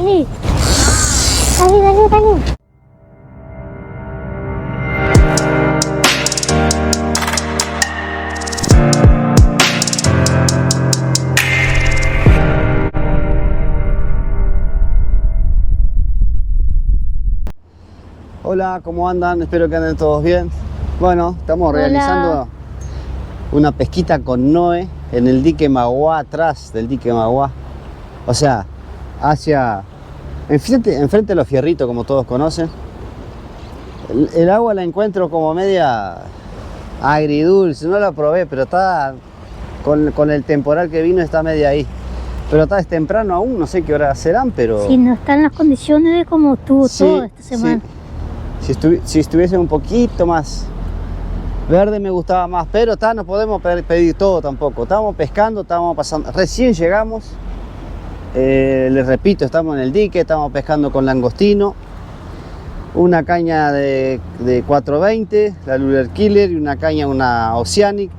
dale. Dale, dale, dale. Hola, ¿cómo andan? Espero que anden todos bien. Bueno, estamos realizando una pesquita con Noé en el dique Maguá, atrás del dique Maguá. O sea, hacia... enfrente de los fierritos, como todos conocen. El agua la encuentro como media agridulce, no la probé, pero está... Con el temporal que vino está media ahí. Pero está, es temprano aún, no sé qué hora serán, pero... Sí, no están las condiciones de como estuvo todo esta semana. Sí. Si estuviese un poquito más verde me gustaba más, pero no podemos pedir todo tampoco. Estamos pescando, estamos pasando, recién llegamos, les repito, estamos en el dique, estamos pescando con langostino, una caña de 420, la Lure Killer, y una caña, una Oceanic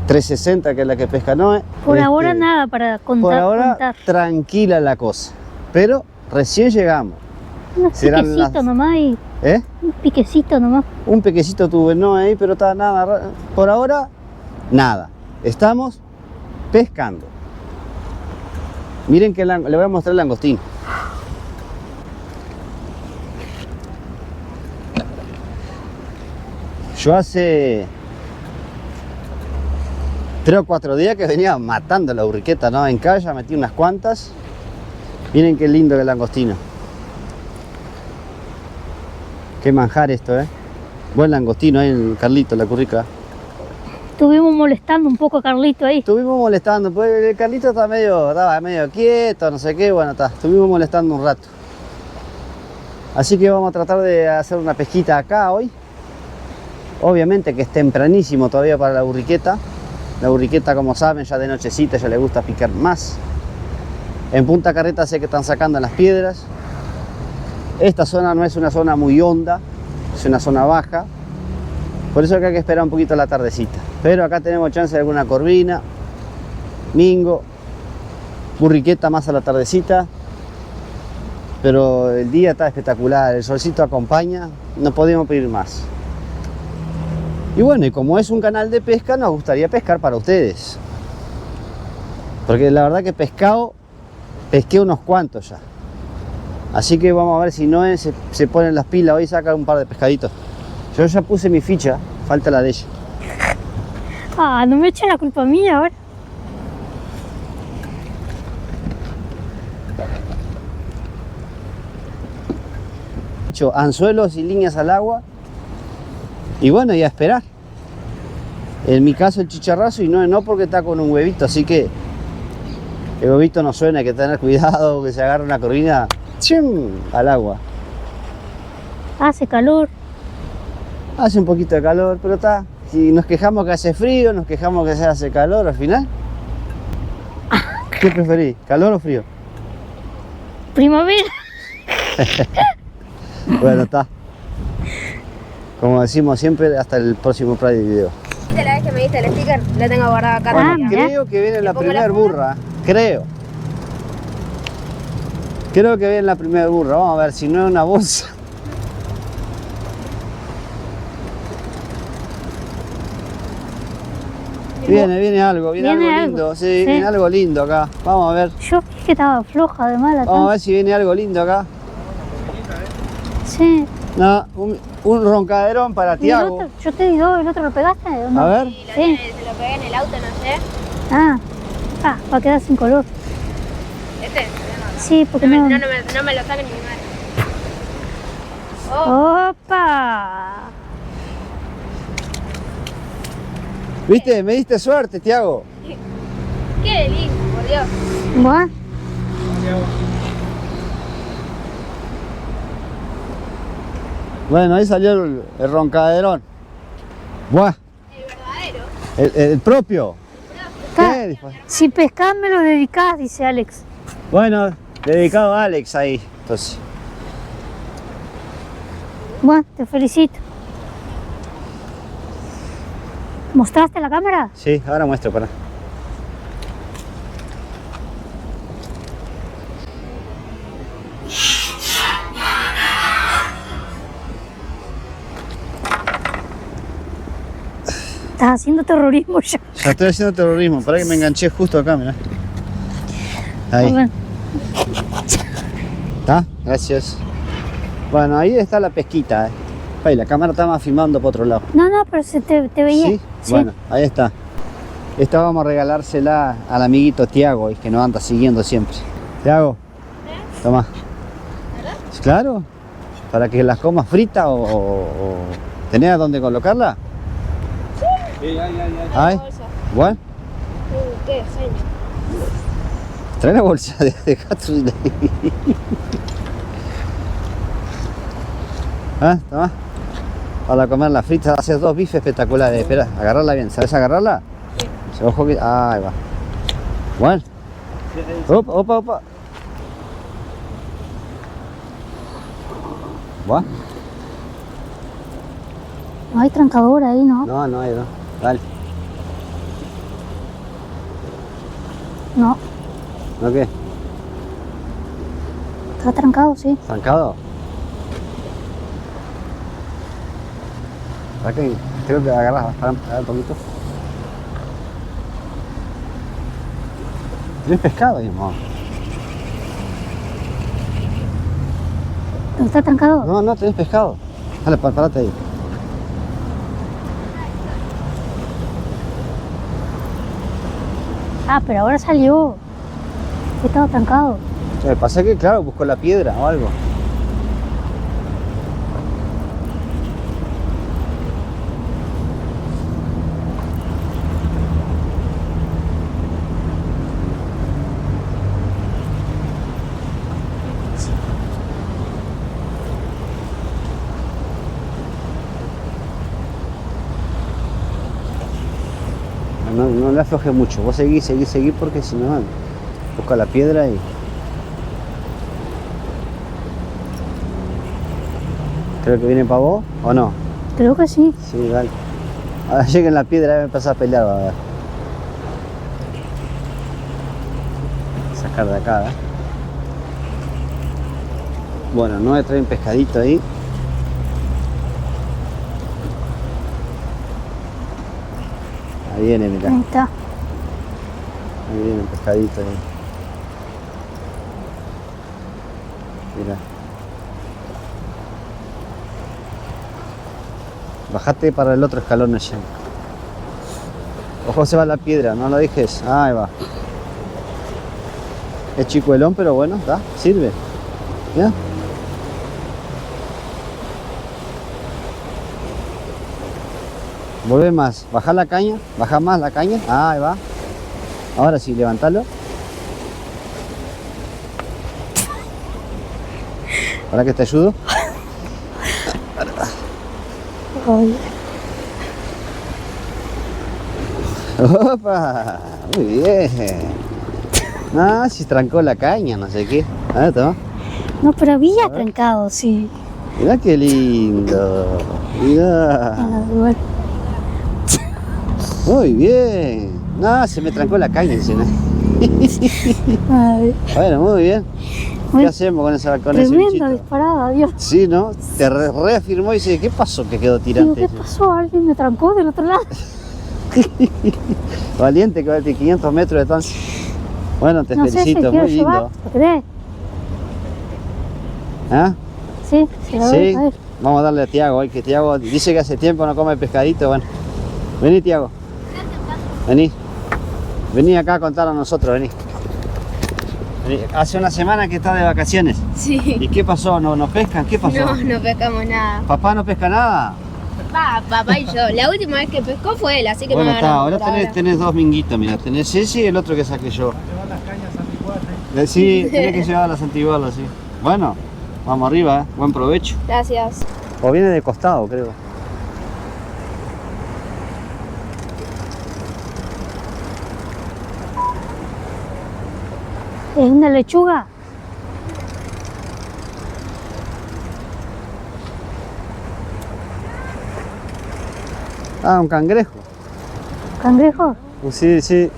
360, que es la que pesca Noé. Por ahora nada para contar. Por ahora tranquila la cosa, pero recién llegamos. Unos piquecitos nomás y... ¿Eh? Un piquecito nomás. Un pequecito tuve no ahí, pero está nada. Por ahora, nada. Estamos pescando. Miren que le voy a mostrar el langostín. Yo hace 3 o 4 días que venía matando la burriqueta, ¿no? En calla metí unas cuantas. Miren qué lindo que el langostino. Qué manjar esto, Buen langostino ahí en Carlito, la currica. Estuvimos molestando un poco a Carlito ahí. Estuvimos molestando, pues el Carlito estaba medio quieto, no sé qué, bueno, estuvimos molestando un rato. Así que vamos a tratar de hacer una pesquita acá hoy. Obviamente que es tempranísimo todavía para la burriqueta. La burriqueta, como saben, ya de nochecita ya le gusta picar más. En Punta Carreta sé que están sacando las piedras. Esta zona no es una zona muy honda, es una zona baja. Por eso acá hay que esperar un poquito la tardecita. Pero acá tenemos chance de alguna corvina, mingo, burriqueta más a la tardecita. Pero el día está espectacular, el solcito acompaña, no podemos pedir más. Y bueno, y como es un canal de pesca, nos gustaría pescar para ustedes. Porque la verdad que pesqué unos cuantos ya. Así que vamos a ver si Noé se pone las pilas hoy y saca un par de pescaditos. Yo ya puse mi ficha, falta la de ella. Ah, no me echen la culpa mía ahora. He hecho anzuelos y líneas al agua. Y bueno, y a esperar. En mi caso el chicharrazo y no porque está con un huevito, así que el huevito no suena, hay que tener cuidado que se agarre una corvina al agua. Hace calor. Hace un poquito de calor, pero está. Si nos quejamos que hace frío, nos quejamos que se hace calor, al final. ¿Qué preferís? ¿Calor o frío? Primavera. Bueno, está. Como decimos siempre, hasta el próximo Pride video. La vez que me diste el sticker, la tengo guardada acá. Bueno, mira. creo que viene la pongo primera la funda? burra. Creo que viene la primera burra. Vamos a ver si no es una bolsa. Viene algo lindo. Sí, viene algo lindo acá. Vamos a ver. Yo dije que estaba floja de mala. Vamos a ver si viene algo lindo acá. Sí. No, un roncaderón para Tiago. Yo te digo, ¿el otro lo pegaste? ¿O no? A ver. Sí, Sí. se lo pegué en el auto, no sé. Va a quedar sin color. ¿Este? Sí, porque No no. me lo saquen ni mi madre. Oh, ¡Opa! ¿Viste? Me diste suerte, Tiago. qué lindo, por Dios. Buah. Bueno, ahí salió el roncaderón. Buah, El verdadero. el propio. ¿Qué? Si pescás me lo dedicás, dice Alex. Bueno, dedicado a Alex ahí. Entonces, Bueno, te felicito. ¿Mostraste la cámara? sí, ahora muestro para. Estás haciendo terrorismo ya. Ya estoy haciendo terrorismo, para que me enganché justo acá, mirá. Ahí. Bueno, ¿Está? Gracias. Bueno, ahí está la pesquita, Ahí, la cámara estaba filmando por otro lado. no, pero se te veía. ¿Sí? Bueno, ahí está. Esta vamos a regalársela al amiguito Tiago, que nos anda siguiendo siempre. Tiago, toma. Claro, para que las comas fritas o ¿tenés a dónde colocarla? Sí, ay. Ay, bueno, ¿Qué? Genio. trae la bolsa de gato. Ah, toma. Para comer las fritas, haces 2 bifes espectaculares. Espera, agarrarla bien. ¿Sabes agarrarla? Sí. Ojo que. Ahí va. Bueno. Opa. ¿Va? No hay trancador ahí, ¿no? No, no hay, no. Dale. No, ¿No qué? está trancado, sí. ¿Trancado? ¿Para qué? Creo que agarras, para un poquito. ¿Tienes pescado, amor? ¿No está trancado? No, tenés pescado. Dale, parate ahí. Ah, pero ahora salió. Estaba trancado. Me pasa que, claro, busco la piedra o algo. No le afloje mucho. Vos seguís porque si no, busca la piedra y... Creo que viene para vos, ¿o no? Creo que sí. Sí, dale. Ahora llegue en la piedra y me empezar a pelear, va a ver. Sacar de acá, Bueno, no me traen pescadito ahí. Ahí viene, mirá. Ahí está. Ahí viene un pescadito ahí. Mira. Bajate para el otro escalón allá. Ojo, se va la piedra, no lo dejes. Ahí va. Es chicuelón, pero bueno, está, sirve. ¿Ya? Vuelve más, baja la caña, baja más la caña. Ahí va. Ahora sí, levantalo. ¿Para que te ayudo? Ay, ¡Opa! Muy bien. No, si trancó la caña, no sé qué. A ver, toma. no, pero había trancado, sí. Mirá qué lindo. Mirá. Ah, bueno. Muy bien. No, se me trancó la caña. Encima. Ay, Bueno, muy bien. ¿Qué Muy hacemos con ese tremenda bichito? disparada, Dios. Sí, ¿no? Te reafirmó y dice, ¿qué pasó que quedó Digo, tirante? ¿qué pasó? Alguien me trancó del otro lado. Valiente que va a 500 metros de distancia. Bueno, te No sé si felicito, quiero muy llevar. lindo. ¿Lo querés? ¿Ah? Sí, sí, a Sí, ver, a ver. vamos a darle a Tiago hoy, que Tiago dice que hace tiempo no come pescadito. Bueno, vení, Tiago. Vení. Vení acá a contar a nosotros, vení. Vení. Hace una semana que está de vacaciones. Sí. ¿Y qué pasó? ¿No pescan? ¿Qué pasó? No pescamos nada. ¿Papá no pesca nada? Papá y yo. La última vez que pescó fue él, así que Bueno, me está, agarramos ahora por tenés 2 minguitos, mira, tenés ese y el otro que saqué yo. Sí, tenés que llevar a las antigualas, sí. Bueno, vamos arriba, buen provecho. Gracias. O viene de costado, creo. ¿Es una lechuga? Ah, un cangrejo. ¿Cangrejo? Sí, sí.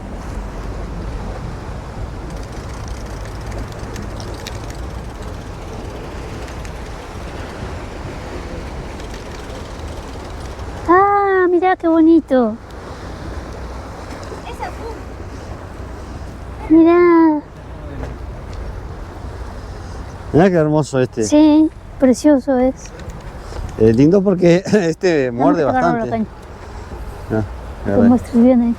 Ah, mirá qué bonito. Mira, Mirá qué hermoso este. sí, precioso es. Lindo porque este muerde Vamos a agarrarlo bastante. la caña, Ah, que a ver. muestres bien ahí.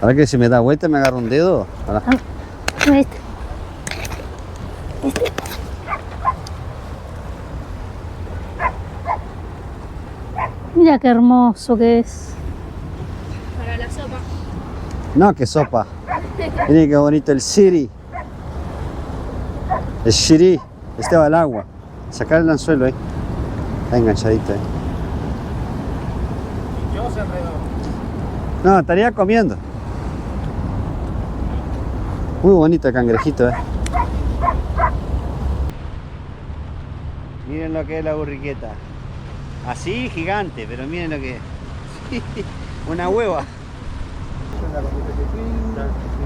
Ahora que si me da vuelta me agarro un dedo. Pará. Ah, mira este. Este. Mira qué hermoso que es. Para la sopa. No, qué sopa. Miren qué bonito el shiri. El shiri. Este va al agua. Sacar el anzuelo ahí. Está enganchadito ahí. Yo se enredó. No, estaría comiendo. Muy bonito el cangrejito, Miren lo que es la burriqueta. Así gigante, pero miren lo que es. Una hueva. Y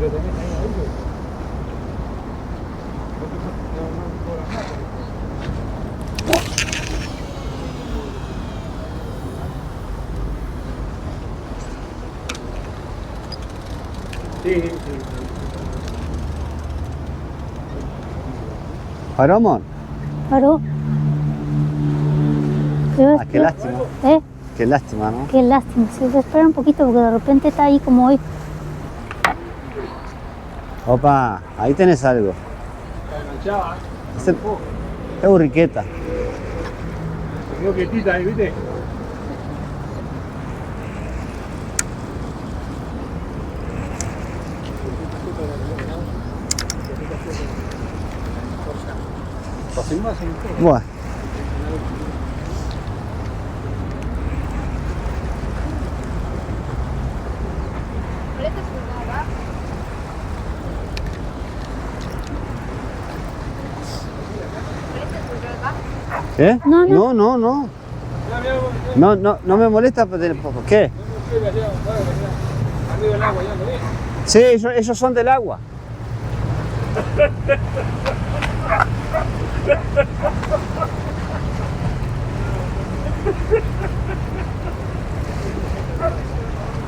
lo tenés ahí adentro. No cobras nada. Sí, sí. ¿Paró, amor? Paró. Ah, qué lástima. ¿Eh? Qué lástima, ¿no? Qué lástima. Se espera un poquito porque de repente está ahí como hoy. Opa, ahí tenés algo. Está enganchada. Es burriqueta. Se quedó quietita ahí, ¿viste? Bueno. ¿Molesta su acá? ¿Qué? No, no. No, no, no. No, no, no me molesta, ¿por qué? Arriba del agua ya lo ves. Sí, ellos son del agua.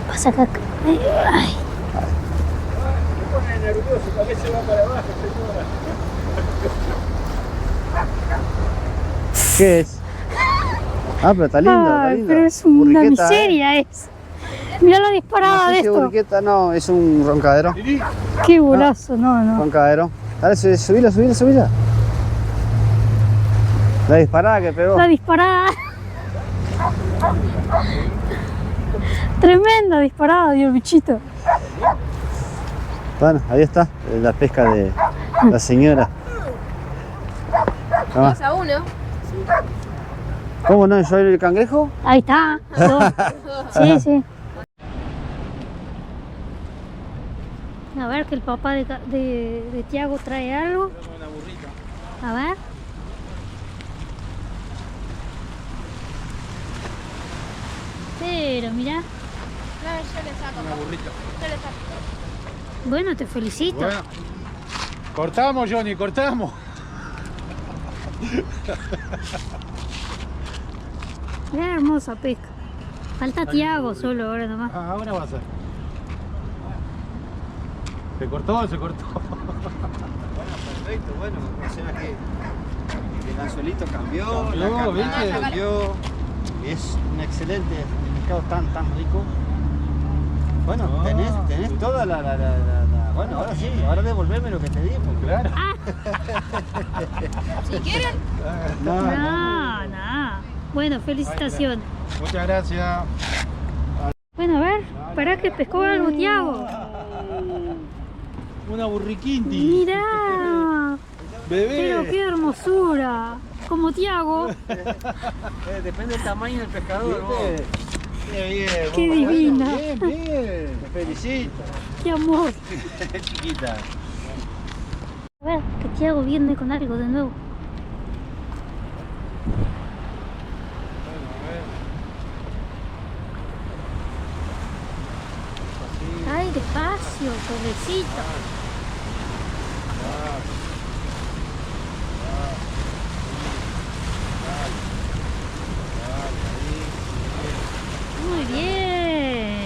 Pasa acá. Ay. Se pone nervioso, tal vez se va para abajo, señora. ¿Qué es? Ah, pero está lindo, está Ay, lindo. pero es una Burriqueta, miseria es. Mira la disparada No de sé si esto. burriqueta, no, es un roncadero. Qué golazo, no, no. Roncadero. Dale, subila, subila, subila. La disparada que pegó. La disparada. Tremenda disparada dio el bichito. Bueno, ahí está, la pesca de la señora. Ah, 2-1. ¿Cómo no? ¿Yo el cangrejo? Ahí está. Dos. Sí, sí. A ver que el papá de Tiago trae algo. A ver. Pero mira, No, yo le saco. Una burrita. Yo le saco. bueno, te felicito. Bueno. Cortamos, Johnny, cortamos. Mira, hermosa pesca. Falta Tiago solo ahora nomás. Ah, ahora va a ser. Se cortó, se cortó. Perfecto, bueno, o sea que el anzuelito cambió, Cambió, la ¿viste? carnada cambió. Es un excelente pescado tan rico. Bueno, tenés toda la. Bueno, ahora sí, ahora devolveme lo que te di. Porque... Claro. Si quieren, No, No, no. Bueno, felicitaciones. Muchas gracias. Bueno, a ver, para que pescó algo Tiago. Una burriquinti. Mirá, Bebé. pero qué hermosura. Como Tiago. depende del tamaño del pescador. Qué bien, Qué vos. divina. Bien, bien. Te felicito. Qué amor. Chiquita. A ver, que Tiago viene con algo de nuevo. Ay, despacio, suavecito. Muy bien.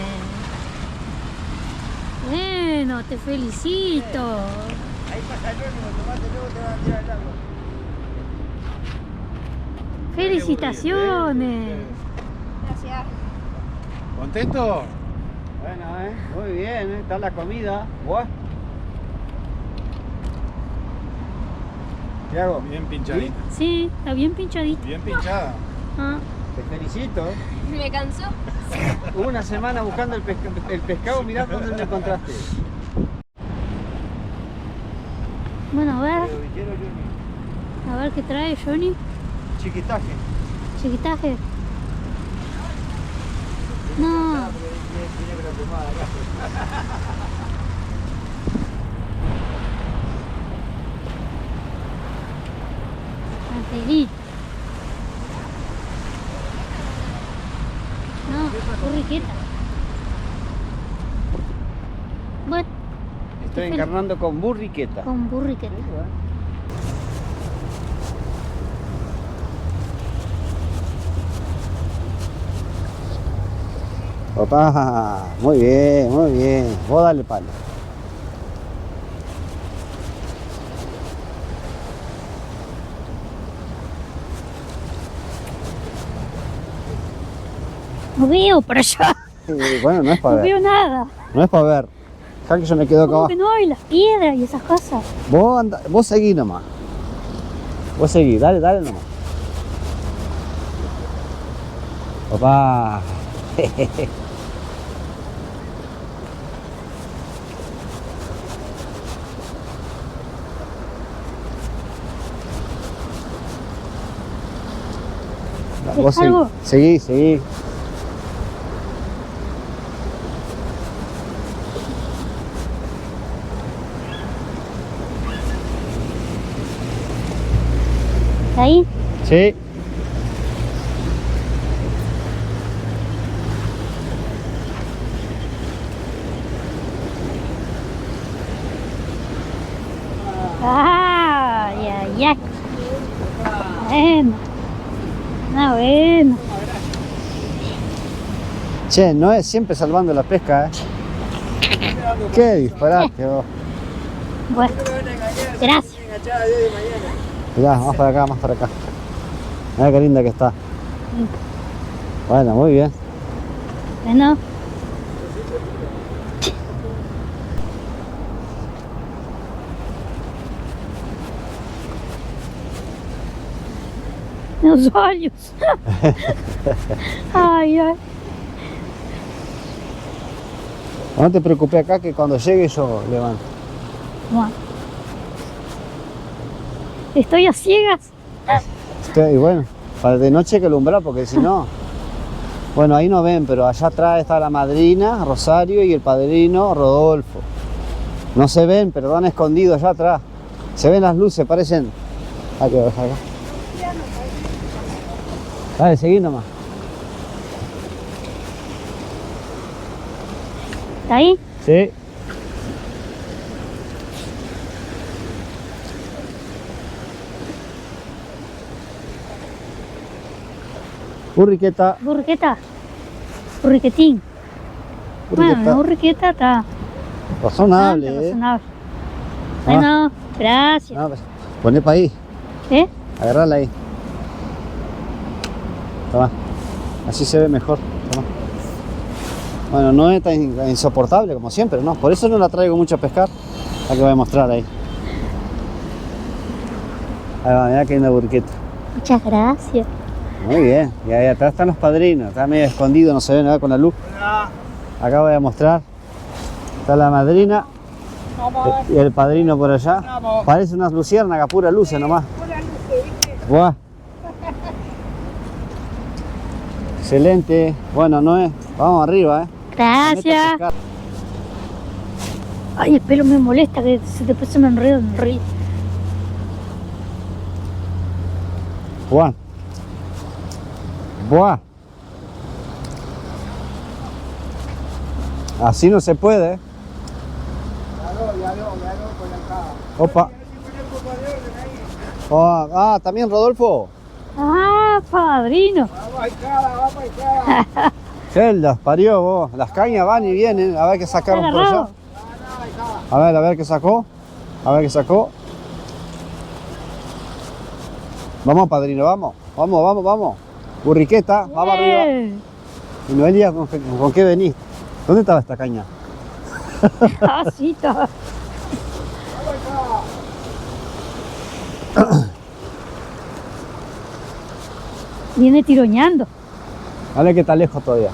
bueno, te felicito. Ahí pasa el único, tomate luego te van a tirar el agua. Felicitaciones. Gracias. ¿Contento? Bueno, muy bien, está la comida. Buah. ¿Qué hago? Bien pinchadita. Sí, está bien pinchadito. Bien pinchada. Ah, Te felicito. Me cansó. Una semana buscando el pescado, mirá dónde lo encontraste. bueno, a ver qué trae Johnny. Chiquitaje. Chiquitaje. No. Angelito. No, burriqueta. Bueno, Estoy encarnando con burriqueta. con burriqueta. Papá, muy bien, muy bien. Vos dale palo. No veo por allá. Bueno, no es para No ver. veo nada. No es para ver. Ya que yo me quedo acá ¿Cómo abajo. que no? Y las piedras y esas cosas. Vos seguí nomás. Vos seguí, dale nomás. Papá. Vos seguí, algo? seguí. ¿Está ahí? Sí. Ay, ay, ay. Bueno. No, bueno. Che, no es siempre salvando la pesca, ¿eh? Qué disparate, vos. Bueno. Gracias. Mirá, más para acá, más para acá. Mirá qué linda que está. Bueno, muy bien. Bueno. Los olhos. Ay, ay. No te preocupes acá que cuando llegue yo levanto. Bueno. Estoy a ciegas. Y bueno, para de noche que alumbrar porque si no... Bueno, ahí no ven, pero allá atrás está la madrina, Rosario, y el padrino, Rodolfo. No se ven, pero van escondidos allá atrás. Se ven las luces, parecen... Hay que bajar acá. Dale, seguí nomás. ¿Está ahí? Sí. Burriqueta. Burriqueta. Burriquetín. Bueno, la burriqueta está Razonable, bastante razonable. Bueno, gracias. No, pues, poné para ahí. ¿Eh? Agarrala ahí. Toma. Así se ve mejor. Toma. Bueno, no es tan insoportable como siempre, ¿no? Por eso no la traigo mucho a pescar. La que voy a mostrar ahí. Ahí va, mirá que linda burriqueta. Muchas gracias. Muy bien. Y ahí atrás están los padrinos. Está medio escondido, no se ve nada con la luz. Acá voy a mostrar. Está la madrina. Y el padrino por allá. Parece unas luciérnagas, pura luz nomás. Buah. Excelente. Bueno, Noé, vamos arriba, Gracias. Ay, el pelo me molesta, que después se me enreda en el río. Juan. Buah. Así no se puede. Opa. Oh, también Rodolfo. Ah, padrino. Celdas, parió vos. Las cañas van y vienen. A ver que sacaron por allá. Agarrado. A ver qué sacó. A ver qué sacó. Vamos, padrino, vamos. Vamos, vamos, vamos. Burriqueta, vamos arriba. Y Noelia, ¿con qué venís? ¿Dónde estaba esta caña? Así está. Viene tiroñando. Dale que está lejos todavía.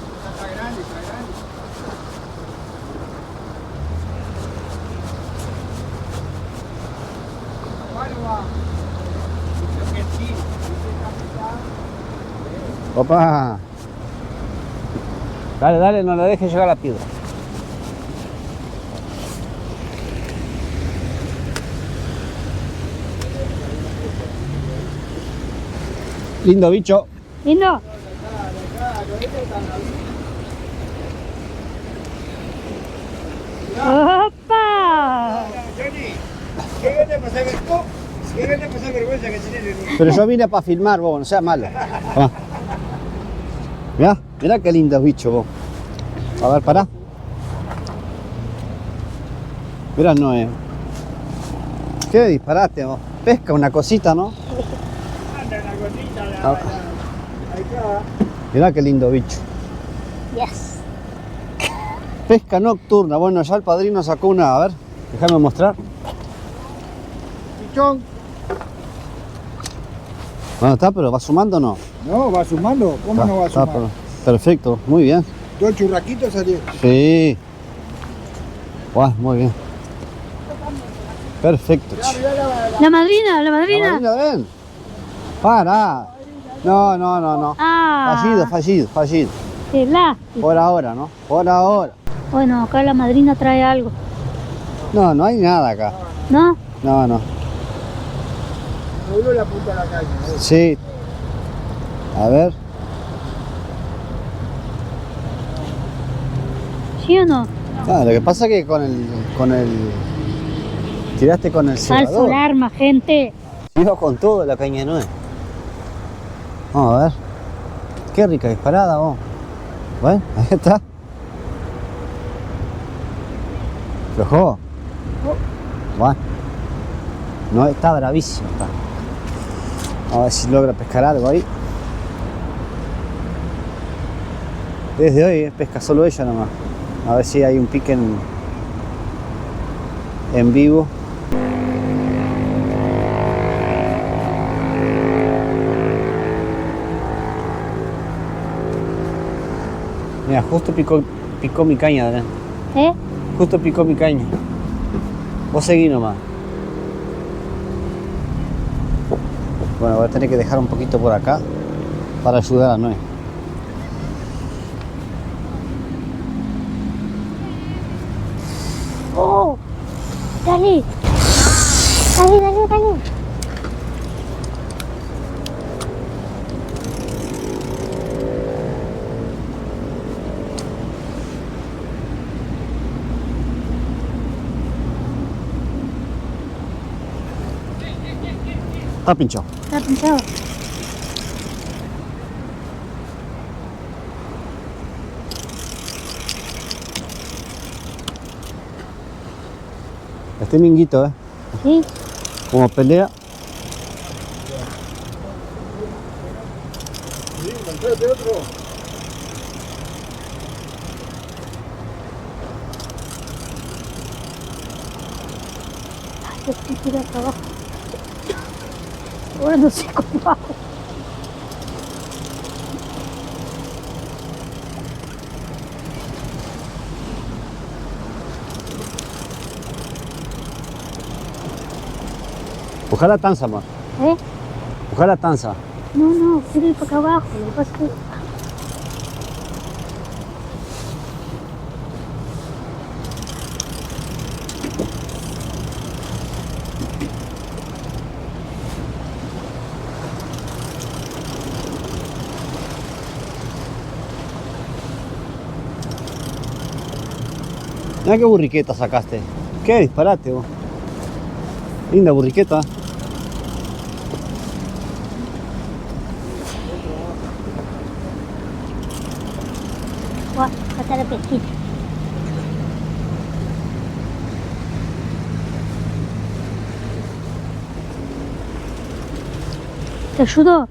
Opa. Dale, dale, no le dejes llegar la piedra. Lindo bicho. Lindo. ¡Opa! Pero yo vine para filmar, vos, no seas malo. Tomá. Mirá, mirá qué lindo bicho, vos. A ver, pará. Mirá, Noé. ¿Qué disparate, vos? Pesca una cosita, ¿no? Ah. Mirá qué lindo bicho. Yes. Pesca nocturna. Bueno, ya el padrino sacó una. A ver, déjame mostrar. Pichón. Bueno, está, pero ¿va sumando o no? No, va sumando. ¿Cómo no va a Está, sumar? perfecto, muy bien. Dos churraquitos salió. Sí. Guau, muy bien. Perfecto. La madrina, la madrina. La madrina, ven. Para. No, no, no, no. Ah. Fallido, fallido, fallido. Qué lástima. Por ahora, ¿no? Por ahora. Bueno, acá la madrina trae algo. No, no hay nada acá. ¿No? No, no. Dobló la punta de la caña. Sí. A ver. ¿Sí o no? Ah, lo que pasa es que tiraste con el Falso cebador. alarma, gente. Iba con todo la caña de Noé. Vamos a ver. Qué rica disparada, vos. Bueno, ahí está. Flojó. Bueno. No, está bravísimo. Está. A ver si logra pescar algo ahí. Desde hoy pesca solo ella nomás. A ver si hay un pique en vivo. Mira, justo picó mi caña, Adrián. ¿Eh? Justo picó mi caña. Vos seguí nomás. Bueno, voy a tener que dejar un poquito por acá para ayudar a Noé. ¡Oh! ¡Dale! ¡Dale, dale, dale! Está pinchado. Está pinchado. Este minguito, ¿Sí? como pelea. Ay, yo estoy tirando acá abajo. Ahora no sé cómo hago. Busca la tanza, amor. ¿Eh? Busca la tanza. No, no, quiero ir para acá abajo. Lo que pasa es que... Mira qué burriqueta sacaste. Qué disparate, vos. Linda burriqueta. Guau, acá está la pesquita. ¿Te ayudo?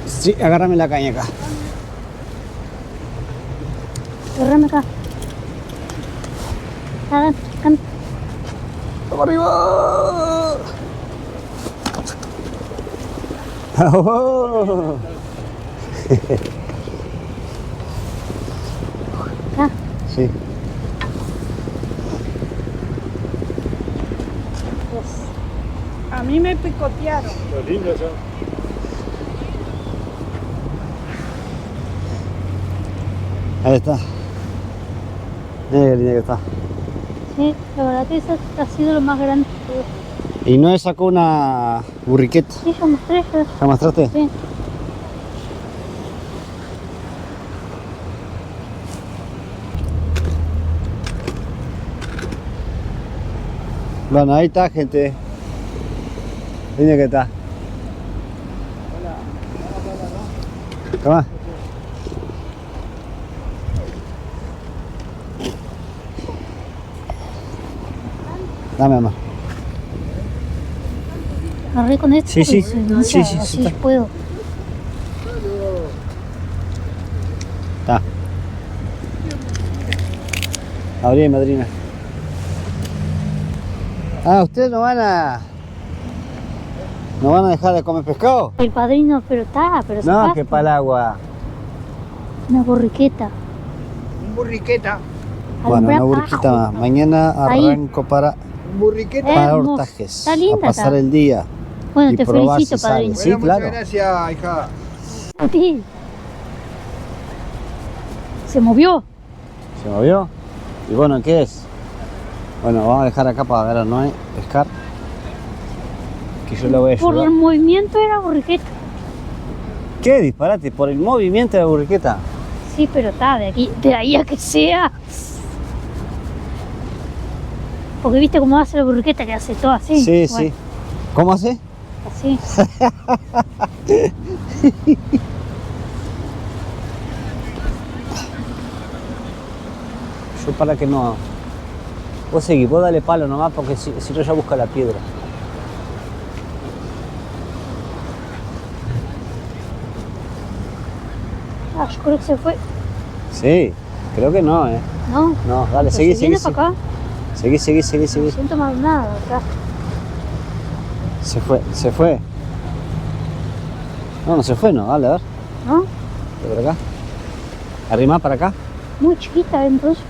Sí, agárrame la caña acá. Agárrame acá. Acá. ¡Vamos arriba! ¡Oh! Acá. Sí. A mí me picotearon. Los lindos son. Ahí está. Mira qué linda que está. Sí, la verdad que esa ha sido lo más grande que tuve. ¿Y no sacó una burriqueta? Sí, yo mostré ya. ¿La mostraste? Sí. Bueno, ahí está, gente. Mira que está. Toma. Dame, mamá. Agarré con esto. Sí, sí. porque se hincha, Sí, sí, así está. puedo. Está. Abrí, madrina. Ah, ¿ustedes no van a dejar de comer pescado? El padrino, pero se No, pasa. que para el agua. Una borriqueta. Un burriqueta. Bueno, Alumbrá una burriquita abajo. más. Mañana Ahí. arranco para Un burriqueta. Hermoso. Hortajes. Está linda, a pasar está. el día. Bueno, y te probar felicito, si sale. padrino. Sí, Bueno, claro. muchas gracias, hija. Sí. Se movió. ¿Se movió? ¿Y bueno, qué es? Bueno, vamos a dejar acá para ver a Noé pescar. Que yo le voy a Por ayudar. el movimiento era borriqueta. ¿Qué disparate? Por el movimiento de la burriqueta. Sí, pero está, de ahí a que sea. Porque viste cómo hace la burriqueta, que hace todo así. Sí, Bueno, sí. ¿Cómo hace? Así. Yo para que no. Vos seguís, vos dale palo nomás porque si no ya busca la piedra. Ah, yo creo que se fue. Sí, creo que no, No. No, dale, Pero seguí, si viene seguí. para acá, Seguí, seguí, seguí, no seguí. siento más nada acá. Se fue, se fue. No, no se fue, no, dale, a ver. ¿No? Por acá. Arrimá para acá. Muy chiquita entonces.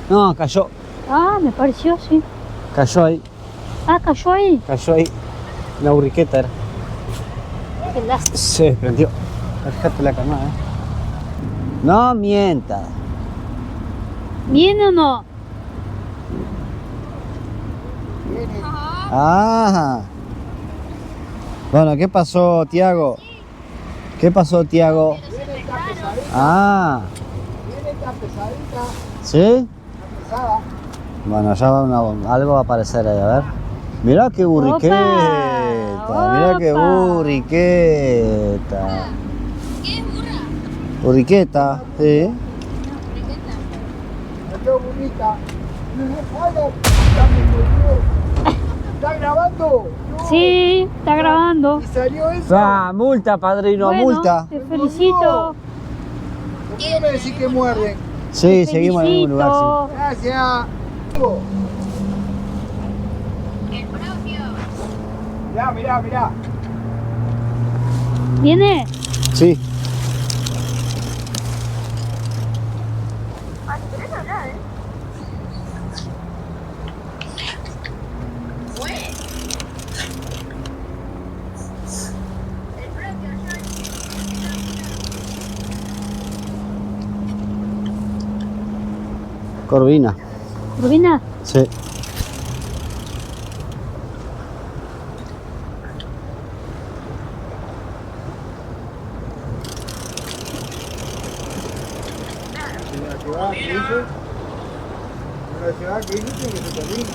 No, cayó. Ah, me pareció, sí. Cayó ahí. Ah, cayó ahí. Cayó ahí. Una burriqueta era. Qué lástima. Se desprendió. Fíjate la camada, No mienta. ¿Viene o no? Ah. Bueno, ¿qué pasó, Tiago? ¿Qué pasó, Tiago? Ah. Viene esta pesadita. ¿Sí? Pesada. Bueno, ya algo va a aparecer ahí, a ver. Mirá qué burriqueta. Mirá qué Opa. burriqueta. ¿Qué burra? Burriqueta, sí. Esta burrita. Hola, dame, por Dios. ¿Está grabando? No. Sí, está grabando. ¿Y salió eso? Ah, multa, padrino, Bueno, multa. te felicito. ¿Por qué no me decís que muerden? Sí, te seguimos en el mismo lugar, sí. felicito. Gracias. El propio. Mirá, mirá, mirá. ¿Viene? Sí. Corvina. ¿Rubina? Sí. La ciudad que dice que se termina.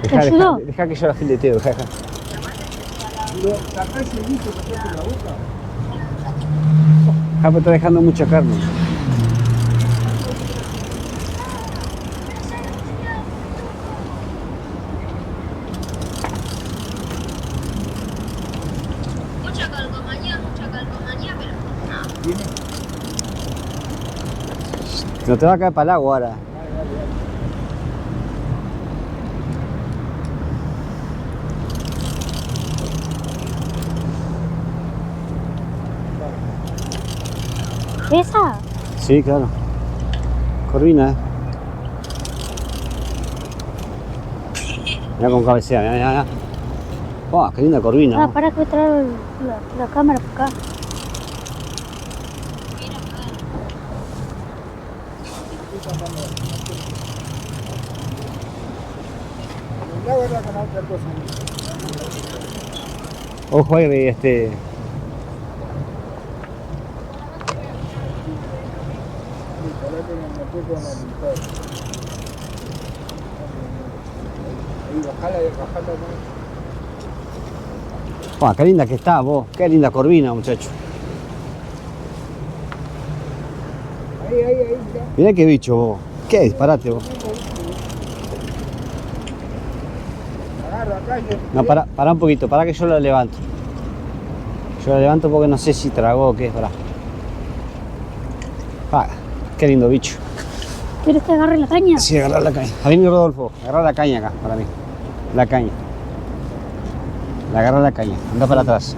¿Te ayudó? Deja que yo la fileteo, deja. Pero sacá ese bicho que está en la boca. Pero está dejando mucha carne. ¿Viene? No te va a caer para el agua ahora. ¿Esa? Sí, claro. Corvina, Mira con cabecea, mira. ¡Wow! ¡Qué linda corvina! Ah, para que voy a traer la cámara para acá. La verdad que no otra cosa. Ojo ahí, Ahí, bajala, ¡Wow! ¡Qué linda que está, vos! ¡Qué linda corvina, muchacho! ahí, ya. Mirá qué bicho, vos. ¡Qué disparate, vos! Agarra acá y No, pará un poquito, pará que yo lo levanto. Yo lo levanto porque no sé si tragó o qué es, pará. Ah, qué lindo bicho. ¿Quieres que agarre la caña? Sí, agarrar la caña. Vení, Rodolfo, agarrar la caña acá, para mí. La caña. La agarra la caña, anda para atrás.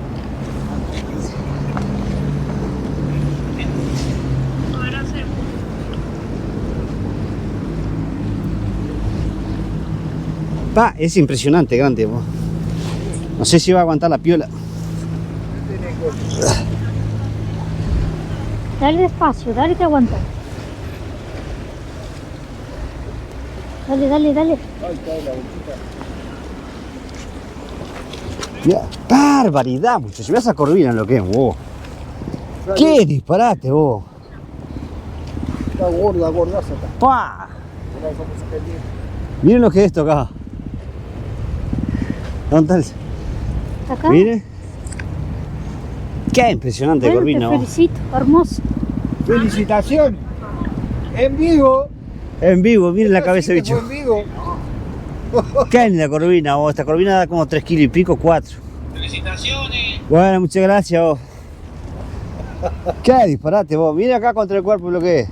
Pa, es impresionante, grande, vos. No sé si va a aguantar la piola. Dale despacio, dale que aguanta. Dale. Mirá, barbaridad, muchachos. Mirá esa corvina lo que es, vos. ¡Qué disparate, vos! está gordaza. ¡Pah! Miren lo que es esto acá. ¿Dónde está Acá. Miren. ¡Qué impresionante Bueno, corvina, te vos! felicito, hermoso. Felicitaciones. En vivo. En vivo, miren la Esta cabeza, sí que bicho. fue en vivo. ¡Qué linda corvina, vos! Esta corvina da como 3 kilos y pico, 4. ¡Felicitaciones! Bueno, muchas gracias, vos. ¡Qué disparate, vos! Mira acá contra el cuerpo lo que es.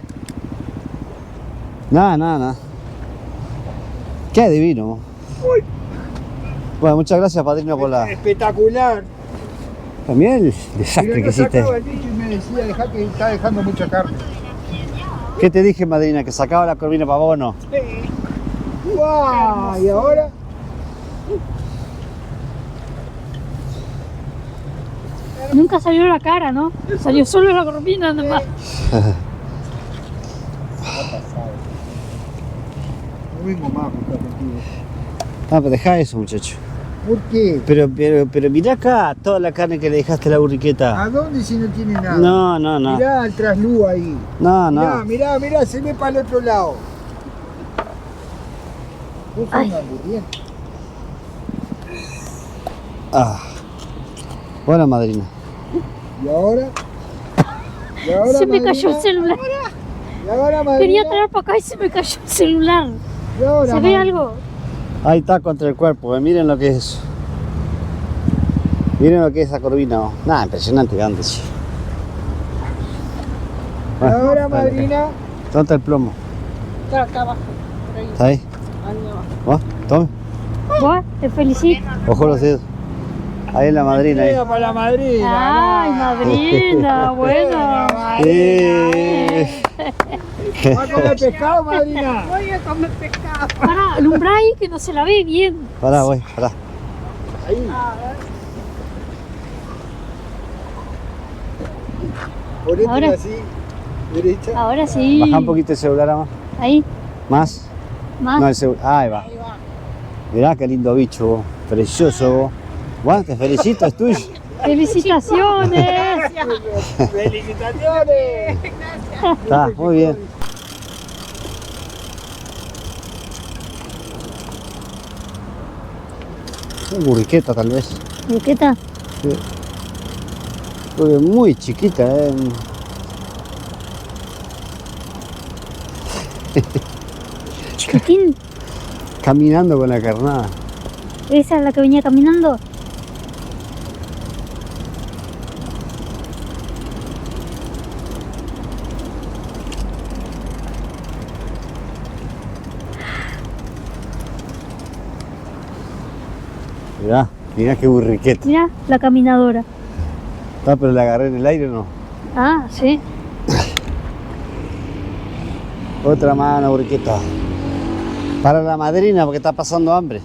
Nada. ¡Qué divino, vos! Uy, Bueno, muchas gracias, padrino, por la... espectacular. También el desastre Mira, que hiciste. sacaba el bicho y me decía, dejá que está dejando mucha carne. ¿Qué te dije, madrina? ¿Que sacaba la corvina para vos o no? ¡Guau! ¿Y ahora? Nunca salió la cara, ¿no? Salió solo la corvina nada más. No vengo más a juntar contigo. Ah, pero dejá eso, muchacho. ¿Por qué? Pero mirá acá toda la carne que le dejaste a la burriqueta. ¿A dónde si no tiene nada? No. Mirá el trasluz ahí. No. Mirá, se ve para el otro lado. Vos sos Ay. una hamburguesa. Ah. Bueno, madrina. ¿Y ahora? Se me cayó el madrina? celular. ¿Y ahora, madrina? Quería traer para acá y se me cayó el celular. ¿Y ahora, ¿Se ve madrina? algo? Ahí está contra el cuerpo, miren lo que es eso. Miren lo que es esa corvina. Oh. Nada, impresionante, grande, sí. ¿Y ahora, madrina? ¿Dónde está el plomo? Está acá abajo, por ahí, ¿Está ahí? ahí abajo. ¿Vos? Tome. Vos, te felicito. Ojo los dedos. Ahí es la madrina. Ahí. Entrega para la madrina. Ay, madrina, bueno. ¿Va a comer pescado, madrina? Voy a comer pescado. Pará, alumbra ahí que no se la ve bien. Pará, voy, pará. Ahí. Ponétela Ahora. así, derecha. Ahora sí. Baja un poquito el celular más. Ahí, Más. más. No, el celular. Ahí va. Mirá qué lindo bicho, vos. Precioso, vos. Bueno, te felicito, es tuyo. ¡Felicitaciones! ¡Felicitaciones! Está, muy bien. Una burriqueta tal vez. ¿Qué tal? Sí. Porque es muy chiquita, Chiquitín, Caminando con la carnada. ¿esa es la que venía caminando? Mirá, mirá qué burriqueta. Mira, la caminadora. Ah, pero la agarré en el aire, ¿no? Ah, sí. Otra más, una burriqueta. Para la madrina, porque está pasando hambre.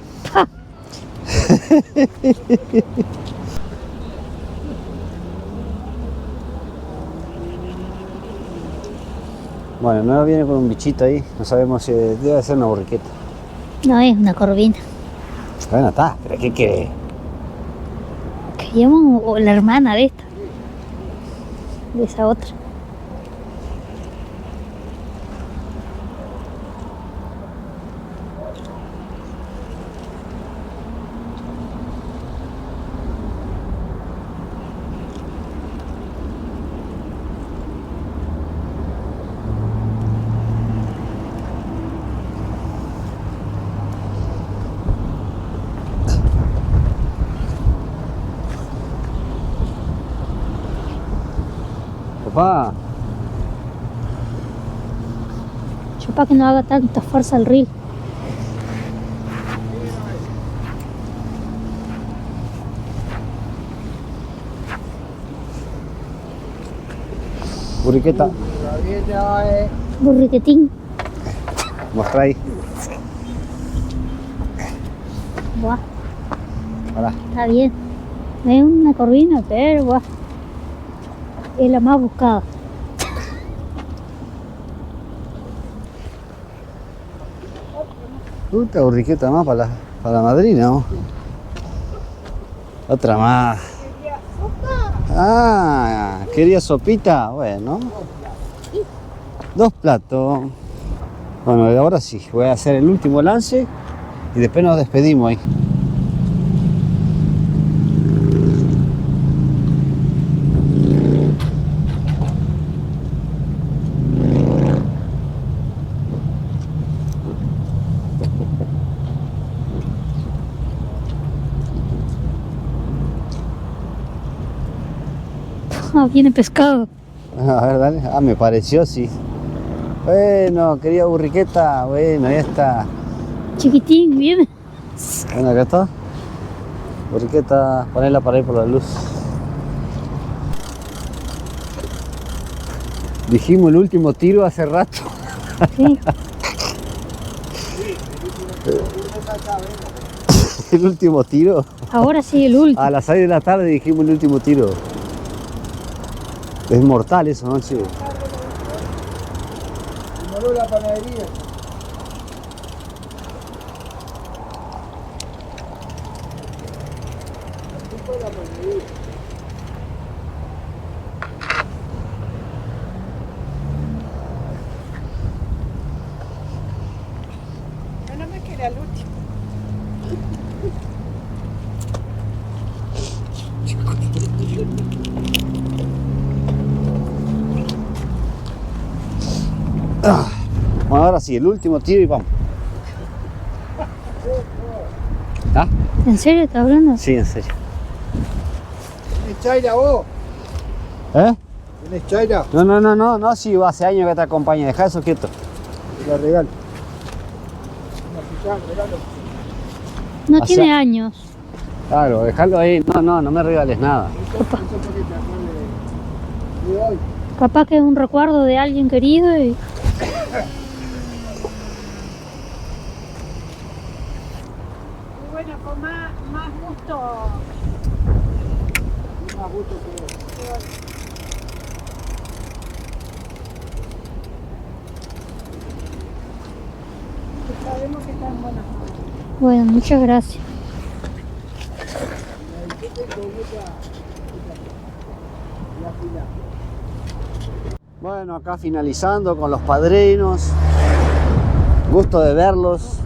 Bueno, no viene con un bichito ahí, no sabemos si debe ser una burriqueta. No, es una corvina. Bueno, está, pero ¿qué quiere? Queríamos la hermana de esta. De esa otra. Papá, Yo para que no haga tanta fuerza el reel. burriqueta, Burriquetín. mostra ahí. Buah, Pará. está bien. Es una corvina, pero buah. Es la más buscada. Otra burriqueta más para la madrina, ¿no? Otra más. Ah, ¿quería sopita? Bueno. 2 platos. Bueno, ahora sí, voy a hacer el último lance y después nos despedimos ahí. Ah, viene pescado. A ver, dale. Ah, me pareció, sí. Bueno, quería burriqueta. Bueno, ya está. Chiquitín, viene. Bueno, acá está. Burriqueta, ponela para ir por la luz. Dijimos el último tiro hace rato. Sí. El último tiro. Ahora sí el último. A las 6 de la tarde dijimos el último tiro. Es mortal eso, ¿no, chico? Moró la panadería. No me queda el último. Bueno, ahora sí, el último tiro y vamos. ¿Ah? ¿En serio estás hablando? Sí, en serio. ¿Tenés chaira vos? ¿Eh? ¿Tenés chaira? No, sí, hace años que te acompaña, deja eso quieto. Te la regalo. Una picada, regalo. No O tiene sea- años. Claro, dejalo ahí. No me regales nada. Eso porque te acuerdes de hoy. Capaz que es un recuerdo de alguien querido y... Y bueno, con más gusto. Más gusto que Sabemos que está en buenas manos. Bueno, muchas gracias. Bueno, acá finalizando con los padrinos. Gusto de verlos.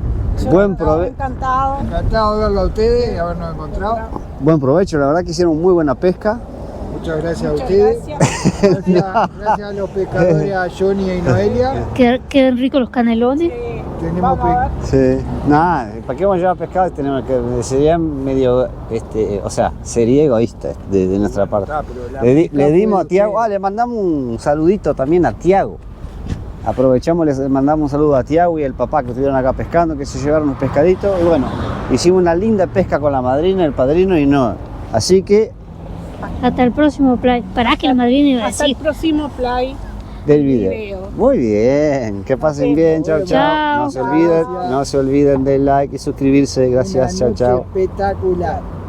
Buen provecho. Encantado. encantado de verlo a ustedes y habernos encontrado. Buen provecho, la verdad que hicieron muy buena pesca. Muchas gracias a Muchas ustedes. gracias. Gracias a los pescadores, a Johnny y Noelia. Quedan ricos los canelones. Tenemos Vamos a ver. Sí. Nada, ¿para qué vamos a llevar pescado? Tenemos que, sería medio, o sea, sería egoísta de nuestra parte. Ah, pero la Le pesca dimos fue a de Tiago, ustedes. le mandamos un saludito también a Tiago. aprovechamos, les mandamos un saludo a Tiago y al papá que estuvieron acá pescando, que se llevaron unos pescaditos. Y bueno, hicimos una linda pesca con la madrina, el padrino y no. Así que Hasta el próximo play. Pará que la madrina iba a Hasta el decir. próximo play. del video. Video. Muy bien, que pasen bien, chao, chao. Chao. No se olviden del like y suscribirse. Gracias, Una chao, noche chao. espectacular.